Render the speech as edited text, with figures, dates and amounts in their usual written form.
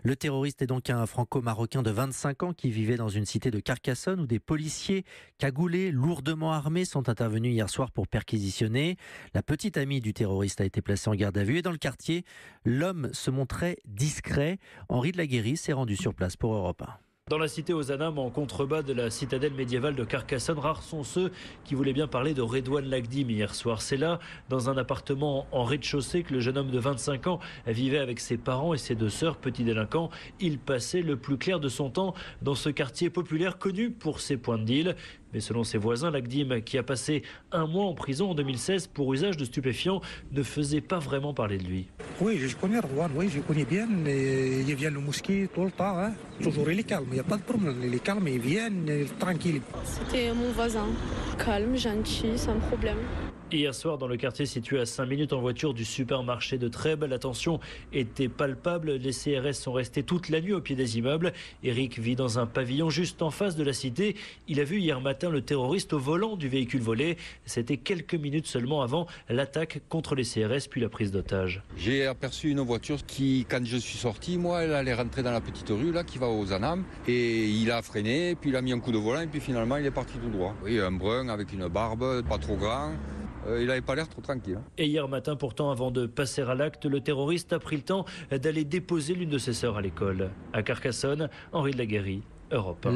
Le terroriste est donc un franco-marocain de 25 ans qui vivait dans une cité de Carcassonne où des policiers cagoulés, lourdement armés sont intervenus hier soir pour perquisitionner. La petite amie du terroriste a été placée en garde à vue et dans le quartier, l'homme se montrait discret. Henri de la Guérie s'est rendu sur place pour Europe 1. Dans la cité Ozanam, en contrebas de la citadelle médiévale de Carcassonne, rares sont ceux qui voulaient bien parler de Redouane Lagdim hier soir. C'est là, dans un appartement en rez-de-chaussée, que le jeune homme de 25 ans vivait avec ses parents et ses deux sœurs, petits délinquants. Il passait le plus clair de son temps dans ce quartier populaire connu pour ses points de deal. Mais selon ses voisins, Lagdim, qui a passé un mois en prison en 2016 pour usage de stupéfiants, ne faisait pas vraiment parler de lui. Oui, je connais Redouane, oui, je connais bien. Il vient au mosquée tout le temps. Hein. Toujours, il est calme, il n'y a pas de problème. Il est calme, il vient, il est tranquille. C'était mon voisin. Calme, gentil, sans problème. Hier soir, dans le quartier situé à 5 minutes en voiture du supermarché de Trèbes, la tension était palpable. Les CRS sont restés toute la nuit au pied des immeubles. Eric vit dans un pavillon juste en face de la cité. Il a vu hier matin le terroriste au volant du véhicule volé. C'était quelques minutes seulement avant l'attaque contre les CRS puis la prise d'otage. J'ai aperçu une voiture qui, quand je suis sorti, moi, elle allait rentrer dans la petite rue là qui va aux Ozanam. Et il a freiné, puis il a mis un coup de volant et puis finalement il est parti tout droit. Oui, un brun avec une barbe, pas trop grand. Il n'avait pas l'air trop tranquille. Et hier matin, pourtant, avant de passer à l'acte, le terroriste a pris le temps d'aller déposer l'une de ses sœurs à l'école. À Carcassonne, Henri de la Guérie, Europe 1.